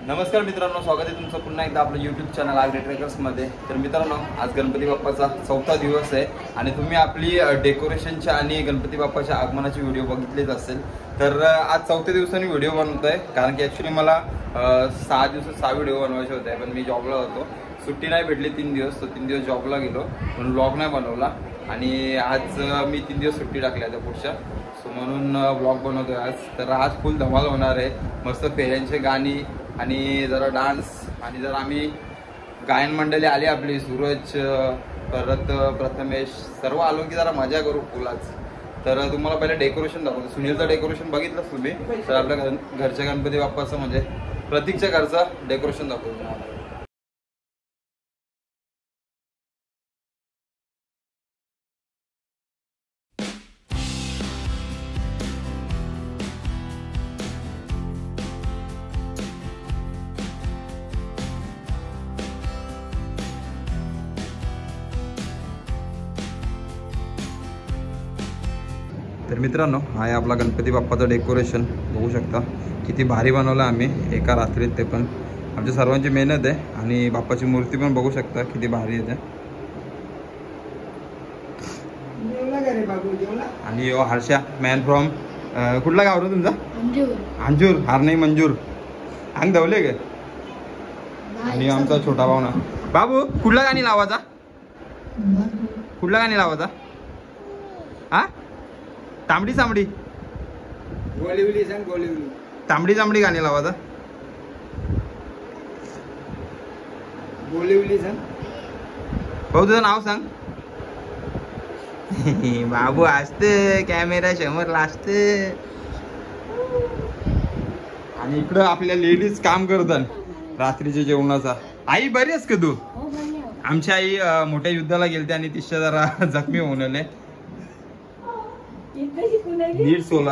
नमस्कार मित्रांनो, स्वागत आहे तुमचं पुन्हा एकदा आपलं यूट्यूब चॅनल आगरी ट्रेकर्समध्ये। तर मित्रांनो, आज गणपती बाप्पाचा 4था दिवस आहे आणि तुम्ही आपली डेकोरेशनच्या आणि गणपती बाप्पाच्या आगमनाचे व्हिडिओ बघितलेच असेल। तर आज 4थ्या दिवसांनी व्हिडिओ बनवतोय, कारण की ॲक्च्युली मला 6 दिवसात 6 व्हिडिओ बनवायचे होते, पण मी जॉबला होतो, सुट्टी नाही भेटली 3 दिवस, तर 3 दिवस जॉबला गेलो म्हणून व्लॉग नाही बनवला आणि आज मी 3 दिवस सुट्टी टाकली आता पुढच्या, सो म्हणून व्लॉग बनवतोय आज। तर आज फुल धमाल होणार आहे, मस्त फेऱ्यांचे गाणी आणि जरा डान्स आणि जर आम्ही गायन मंडळी आली आपली, सूरज परत प्रथमेश सर्व आलो की जरा मजा करू फुलाच। तर तुम्हाला पहिले डेकोरेशन दाखवतो। सुनीलचं डेकोरेशन बघितलंच तुम्ही, तर आपल्या घरच्या गणपती बाप्पाचं म्हणजे प्रतीकच्या घरचं डेकोरेशन दाखवतो तुम्हाला। तर मित्रांनो, हा आहे आपला गणपती बाप्पाचं डेकोरेशन, बघू शकता किती भारी बनवलं आम्ही एका रात्रीत, ते पण आमच्या सर्वांची मेहनत आहे। आणि बाप्पाची मूर्ती पण बघू शकता किती भारी येते। आणि यो हर्षा मॅन फ्रॉम कुठला गाव रे तुमचा? अंजूर। हार नाही मंजूर, अंग धवले गे। आणि आमचा छोटा भाऊ ना बाबू, कुठला गाणी लावायचा? कुठला गाणी लावायचा? हा, तांबडी चांबडी गोलीवली सांग, गोलीवली तांबडी चांबडी गाणी लावायचा। गोलीवली सांग भाऊ, तुझं नाव सांग। बाबू असते कॅमेरा समोर लाजत। आणि इकडं आपल्या लेडीज काम करतात रात्रीच्या जेवणाचा। आई बरी आहेस का तू? आमची आई मोठ्या युद्धाला गेलते आणि तिच्या जरा जखमी होऊन आले। नीट सोला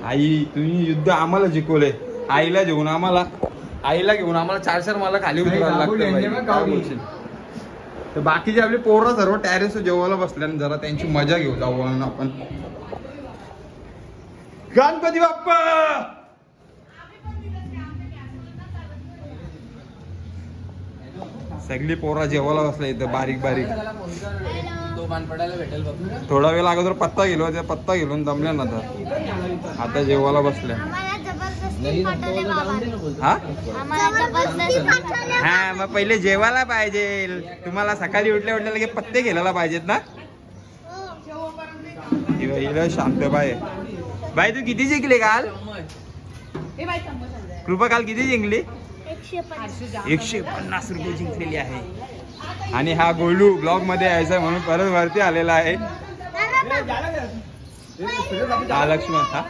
आई, तुम्ही युद्ध आम्हाला जिंकवले, आईला घेऊन आम्हाला 4-4 मला खाली उतरायला लागतं। तर बाकीचे आपले पोरं सर्व टॅरेस जेवायला बसल्याने जरा त्यांची मजा घेऊ जाऊ म्हणून आपण। गणपती बाप्पा सगळी पोरा जेवायला बसला इथं बारीक बारीक। थोडा वेळ अगोदर पत्ता गेलो, त्या पत्ता गेलो दमल्या ना, आता जेवायला बसल्या। हा मग पहिले जेवायला पाहिजे, तुम्हाला सकाळी उठल्या उठल्या लगे पत्ते घ्यायला पाहिजेत ना। शांत बाय बाय, तू किती जिंकले काल? कृपा काल किती जिंकली? 150 रुपये जिंकलेली आहे। आणि हा गोलू ब्लॉग मध्ये यायचा म्हणून परत वरती आलेला आहे। हा लक्ष्मण, हा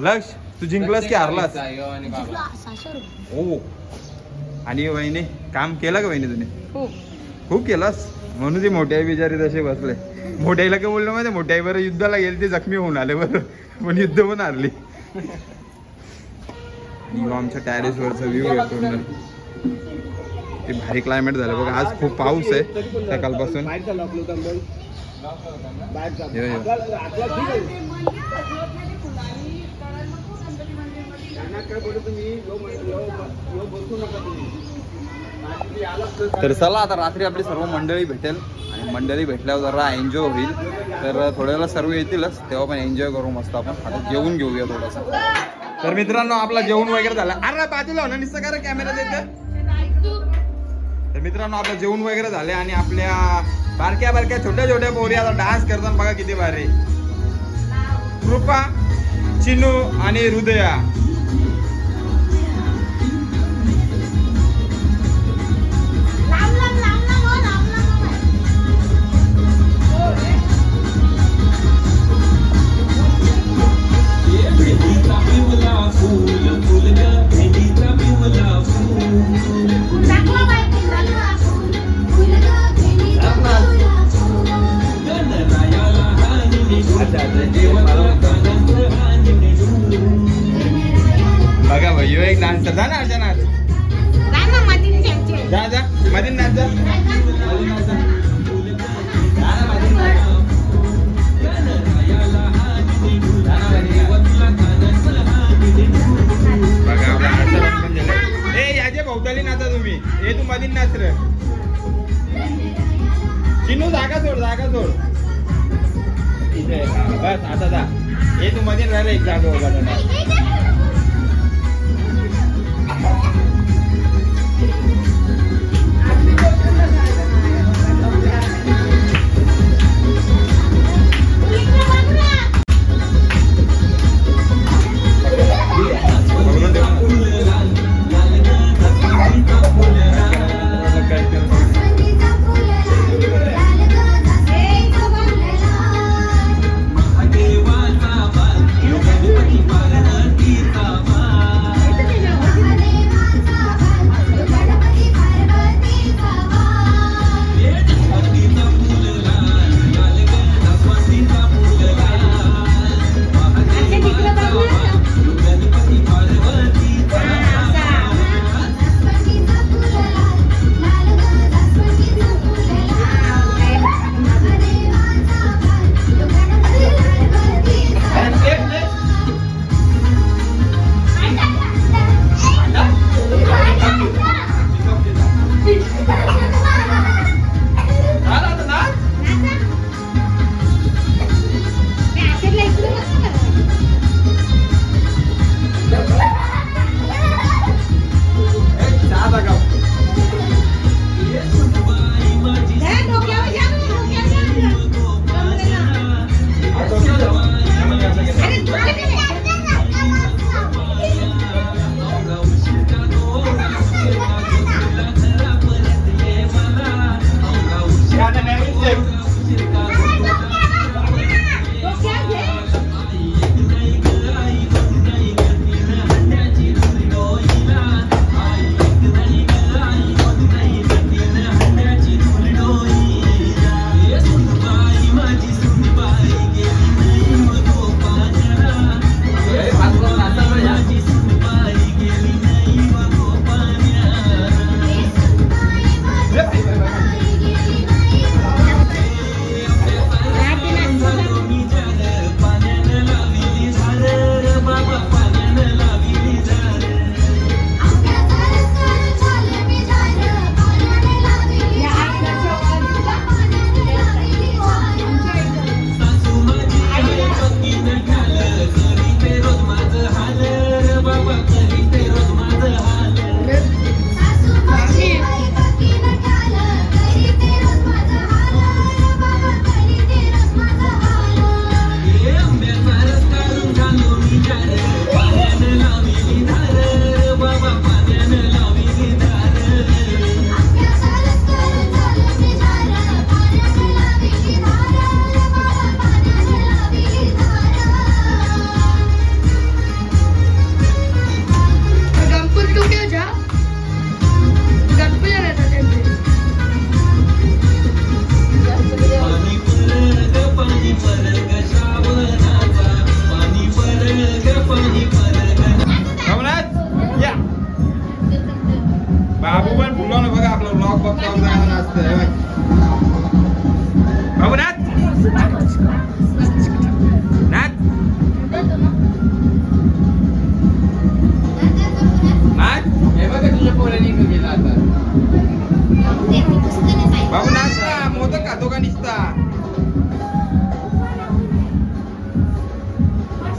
लक्ष, तू जिंकलास की हारलास? ओ, आणि वहिनी काम केलं का वहिनी तुम्ही? खूप केलास, म्हणून ती मोठी आई बिचारी तसे बसले। मोठ्याईला काय बोललो माहिती? मोठ्या आई बरं युद्धाला गेले, ते जखमी होऊन आले बरं, पण युद्ध पण हारली। आमच्या टॅरेस वरचा व्ह्यू येतो, ते भारी क्लायमेट झालं बघा। आज खूप पाऊस आहे सकाळपासून। तर चला, आता रात्री आपली सर्व मंडळी भेटेल आणि मंडळी भेटल्यावर जरा एन्जॉय होईल। तर थोड्या वेळा सर्व येतीलच, तेव्हा पण एन्जॉय करू मस्त आपण। आता जेवून घेऊया थोडासा। तर मित्रांनो, आपला जेवण वगैरे झालं। अरे बाजूला हो ना, निस्ता करा कॅमेरा देत। तर मित्रांनो, आपलं जेवण वगैरे झाले आणि आपल्या बारक्या बारक्या छोट्या छोट्या पोरी आता डान्स करतात बघा, किती भारी। कृपा, चिनू आणि हृदया। बघा भाई, एक डान्सर जा ना, अर्चना जा जा मधीन नाच जा, मधीन नाच जा। बस आता जा. हे तू मध्ये राहिलं एक जागा उभा राहा.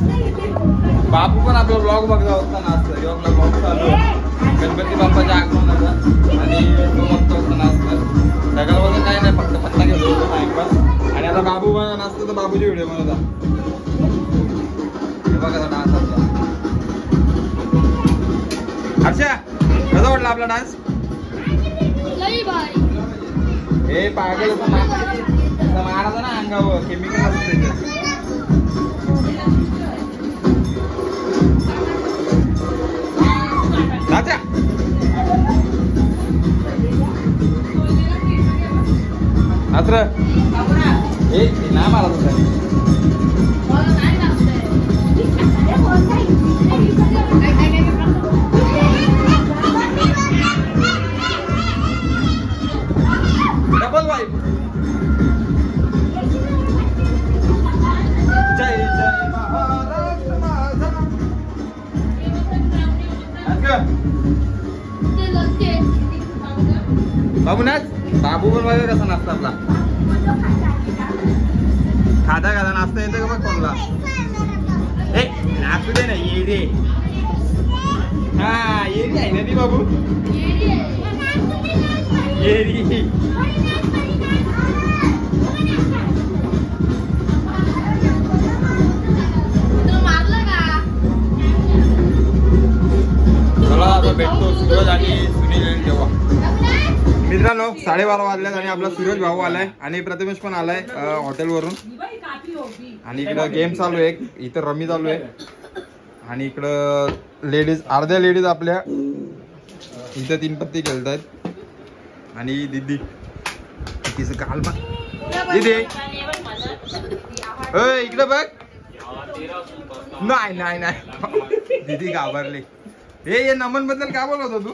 बापू पण आपला ब्लॉग बघला होता नाचतं योगला ब्लॉग चालू गणपती बाप्पाच्या आगमनाचा आणि तो मस्त होता नाचतं सगळं बघा काय नाही फक्त पत्ता घेतो होतो टाइमपास आणि आता बाबू पण नाचतो तर बाबूची व्हिडिओ बनवता हे बघा डान्स आपला हर्षा कसा वाटला आपला डान्स हे पागल मारायचा ना अंगावर केमिकल असते राजा नात्र हे नाही मला डबल वाईफ जय जय महाराष्ट्र माझा बाबू नाच बाबू पण बघा कसा नाचता आपला खाता खाता नाश्ता येतं का बघ कोणला. ए नाचू दे ना येडी. हा येडी आहे ना ती बाबू. येडी. आता भेटतो सूरज आणि सुनील तेव्हा. मित्रांनो 12:30 वाजल्यात आणि आपला सूरज भाऊ आलाय आणि प्रथमेश पण आलाय हॉटेलवरून. आणि इकडं गेम चालू आहे, इथं रमी चालू आहे. आणि इकडं लेडीज अर्ध्या लेडीज आपल्या इथं 3 पत्ती खेळतायत. आणि दीदी तिचं काल बघ दीदी इकडं बघ. नाही नाही नाही दीदी घाबरली. हे नमन बद्दल काय बोलत होता तू.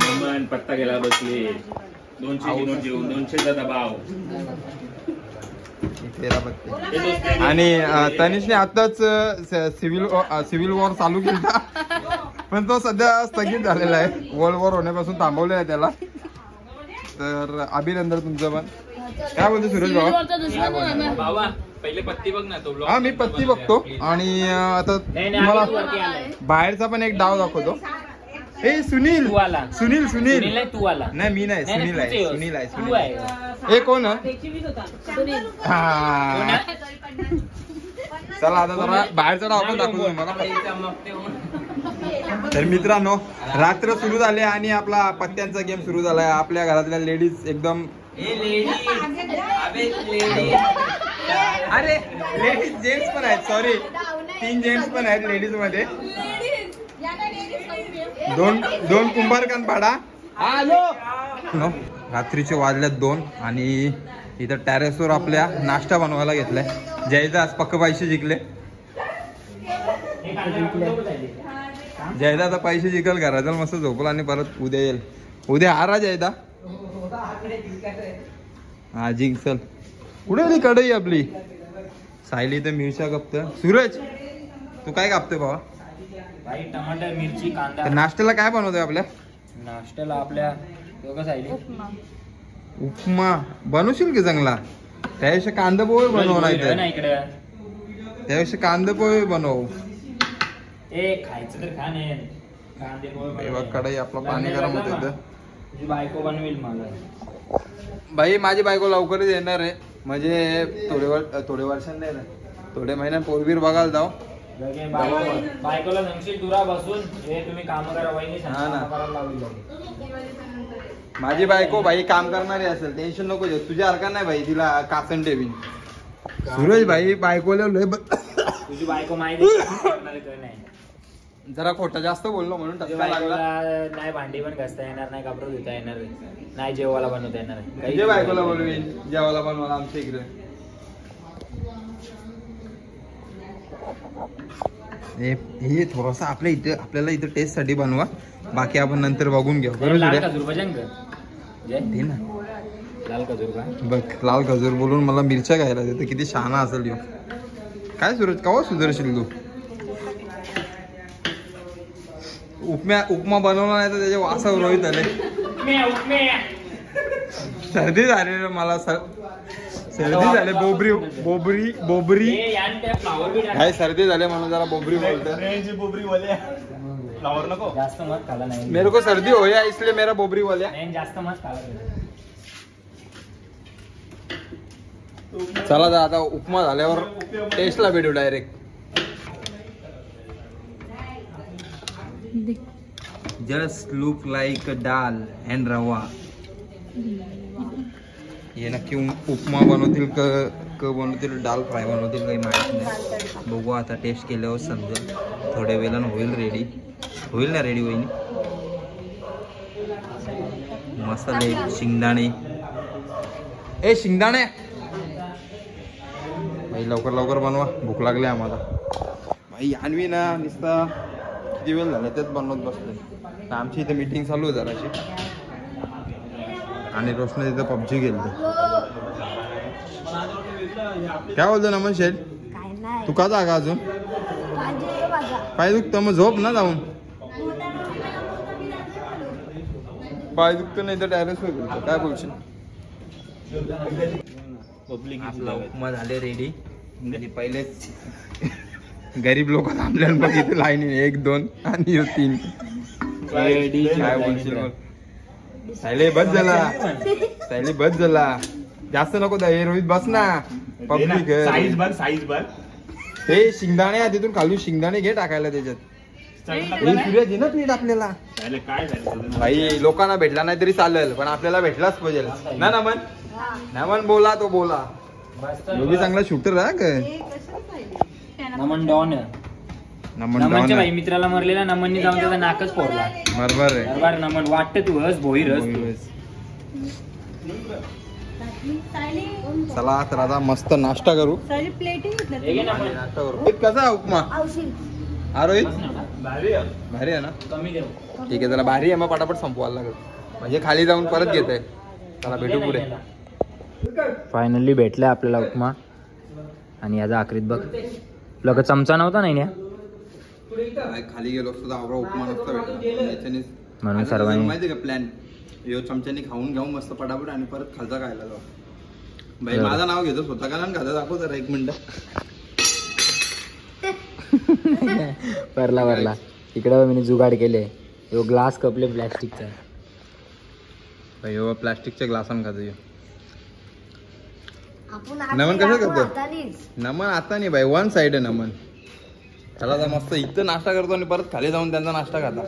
नमन पत्ता गेला बसले 200 नोट घेऊन 200चा दबाव. आणि तनिषने आताच सिव्हिल वॉर चालू केला पण तो सध्या स्थगित झालेला आहे. वर्ल्ड वॉर होण्यापासून थांबवलेला आहे त्याला. तर अभिनंदन तुमचं पण. काय बोलतो सूरज भाऊ. पहिले पत्ती बघ ना तो. हा मी पत्ती बघतो आणि आता तुम्हाला बाहेरचा पण एक डाव दाखवतो. ए सुनील सुनील सुनील तू आला. नाही मी नाही सुनील आहे सुनील आहे सुनील आहे. ए कोण हा चला आता जरा बाहेरचा डाव पण दाखवतो तुम्हाला. तर मित्रांनो रात्र सुरू झाले आणि आपला पत्त्यांचा गेम सुरू झालाय. आपल्या घरातल्या लेडीज एकदम अरे लेडीज जेंट्स पण आहेत. सॉरी 3 जेंट्स पण आहेत लेडीज मध्ये. दोन कुंभारकान पाडा. रात्रीचे वाजल्यात 2 आणि इथं टेरेसवर आपल्या नाश्ता बनवायला घेतलाय. जयदा आज पक्क पैसे जिंकले. जयदा आता पैसे जिंकल घरात मस्त झोपला आणि परत उद्या येईल. उद्या हारा जयदा. हा जिंक चल. कुठे आली कढई आपली. सायली तर मिरच्या कापत. सूरज तू काय कापतोय बाबा. टमाटर मिरची कांदा. नाश्त्याला काय बनवतोय आपल्या. नाश्त्याला आपल्या दोघं सायली उपमा बनवशील की चांगला. त्याविषयी कांदा पोहे बनव. नाही त्याविषयी कांदा पोहे बनव. खायचं तर खा नाही. कांदे पोहे. कढई आपलं पाणी गरम होत इथं. तुझी बायको बनवेल मला. बाई माझी बायको लवकरच येणार आहे. म्हणजे थोडे वर्षांनी येणार. थोड्या महिन्यात पोरबीर बघायला जाऊ. बायकोला सांगशील दुरा बसून हे तुम्ही काम करा. वहिनी माझी बायको भाई काम करणारी असेल टेन्शन नको घेऊ. तुझ्या हरकत नाही भाई तिला कासन ठेवीन. सूरज भाई बायकोला तुझी बायको माहिती नाही. जरा खोटं जास्त बोललो म्हणून टचका लागला. नाही भांडी पण घासता येणार नाही. कपडे धुता येणार नाही. जेवायला बनवता येणार. तुझ्या बायकोला बोलवीन जेवायला बनवायला आमच्या इकडे. हे थोडासा आपल्याला इथं टेस्ट साठी बनवा. बाकी आपण नंतर बघून घेऊ. बरोबर लाल खजूर बघ. लाल खजूर बोलून मला मिरच्या घ्यायला देतो. किती शहाणा असेल यो. काय सूरज कवा सुधरशील तू. उपमा बनवला नाही तर त्याच्या वासावर रोहित आले. सर्दी झाली रे मला. सर्दी झाले. बोबरी काय सर्दी झाले म्हणून जरा बोबरी बोलते. फ्लावर नको जास्त मत खाला नाही. मेरे को सर्दी हो या इसलिए मेरा बोबरी वाले. जास्त मत खाला. चला आता उपमा झाल्यावर टेस्टला भेटू direct. Just look like dal and रवा. हे नक्की उपमा बनवतील क बनवतील दाल फ्राय बनवतील काही माहिती नाही. बघू आता टेस्ट केल्यावर समजेल. थोड्या वेळानं होईल ना रेडी वहिनी. मसाले शेंगदाणे. शेंगदाणे भाई लवकर बनवा. भूक लागली आम्हाला भाई. आणवी ना नुसता किती वेळ झाला तेच बनवत बसतोय. आमची इथे मीटिंग चालू आहे जराशी. आणि रोशना तिथं पबजी गेलते. काय बोलतो नमन शेठ. तू का जागा अजून पाय दुखतं मग झोप ना जाऊन. पाय दुखतं नाही तर टेरेसवर गेलो. काय बोलशील. पब्लिक आपला उपमा झाले रेडी आणि पहिलेच गरीब लोक थांबल्यान बघ इथे लाईनीने 1 2 आणि 3 काय बोलशील मग? सायले बस झाला जास्त नको हे रोहित बस ना पब्लिक साईज बघ हे शेंगदाणे तिथून खालून शेंगदाणे घे टाकायला त्याच्यात सूर्य दे ना प्लेट आपल्याला काय झालं भाई लोकांना भेटला नाही तरी चालेल पण आपल्याला भेटलाच पाहिजे ना नमन बोला तो बोला दोघी चांगला शूटर हा नमन डॉन नमनच्या भाई मित्राला मरलेला नमननी जाऊन त्याचा नाकच फोडला बरोबर आहे बरोबर नमन वाटतं तू हस भोई रस चला तर आता मस्त नाश्ता करू नाश्ता करू कसा उपमा हा रोहित भारी आहे ना कमी देऊ ठीक आहे त्याला भारी आहे मग पटापट संपवायला लागेल म्हणजे खाली जाऊन परत घेत आहे चला भेटू पुढे फायनली भेटलाय आपल्याला उपमा आणि याचा आखरीत बघ तुला चमचा नव्हता नाही ना खाली गेलो असतो आवडा उपमा नसता भेटला म्हणून सर्वांनी माहिती का प्लॅन यो चमच्यानी खाऊन घेऊ मस्त पटापट आणि परत खालचा खायला जाऊ भाई माझं नाव घेतो स्वतः का ना खातं दाखव जरा 1 मिनिट परला इकडं मी जुगाड केले यो ग्लास कपले प्लॅस्टिकचा भाई हो प्लास्टिकच्या ग्लासान खातो नमन कसं करतो नमन आता नाही भाई 1 साइड आहे नमन त्याला तर मस्त इथं नाश्ता करतो आणि परत खाली जाऊन त्यांचा नाश्ता खाता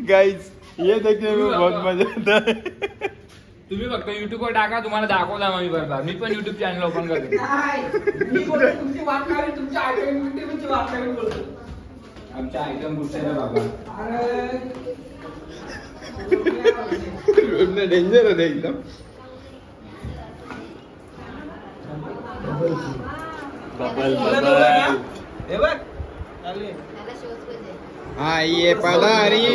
गाइस ये देखने में बहुत मजा आता है तुम्ही फक्त युट्यूब वर टाका तुम्हाला दाखवला मी बरोबर मी पण युट्यूब चॅनल ओपन करतो आमच्या आयटम गुस्सा बाबा डेंजर होते एकदम ये पदारी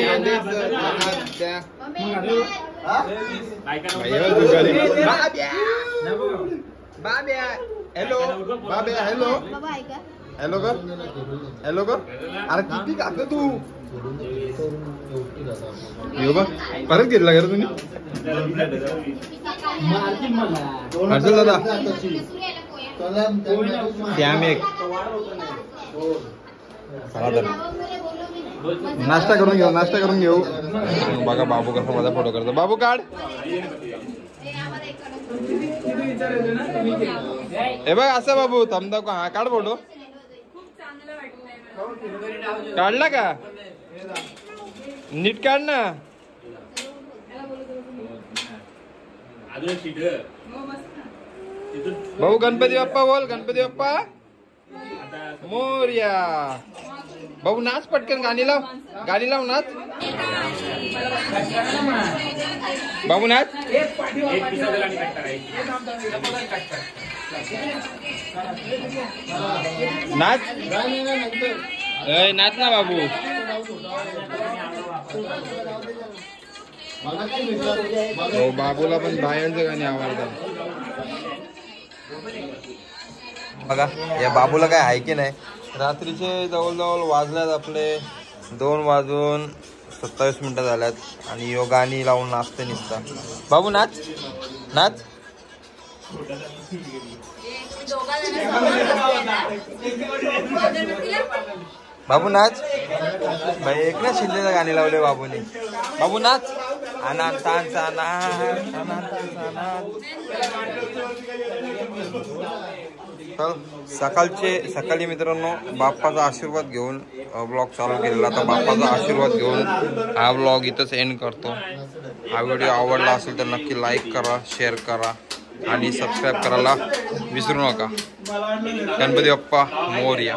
बाब्या हॅलो बाब्या हॅलो हॅलो कर अरे किती खातो तू यो बघ परत घेतला का तुम्ही हर्षल दादा कॅम एक नाश्ता करून घेऊ बघा बाबू कसा माझा फोटो करतो बाबू काढ हे बघ असं बाबू थांबता का हा काढ फोटो काढला का नीट काढ ना भाऊ गणपती बाप्पा बोल गणपती बाप्पा मोरया भाऊ नाच पटकन गाणी लाव नाच बाबू नाच नाच नाच ना बाबू हो बाबूला पण बाहेरचं गाणी आवडतात बघा या बाबूला काय आहे की नाही रात्रीचे जवळजवळ वाजल्यात आपले 2:27 झाल्यात आणि यो गाणी लावून नाचते निसता बाबू नाच बाबू नाच भाई एक ना शिंदेचं गाणी लावले बाबूने बाबू नाच अनाथांचा सकाळी मित्रांनो बाप्पाचा आशीर्वाद घेऊन ब्लॉग चालू केलेला आता बाप्पाचा आशीर्वाद घेऊन हा ब्लॉग इथंच एंड करतो हा व्हिडिओ आवडला असेल तर नक्की लाईक करा शेअर करा आणि सबस्क्राईब करायला विसरू नका गणपती बाप्पा मोरया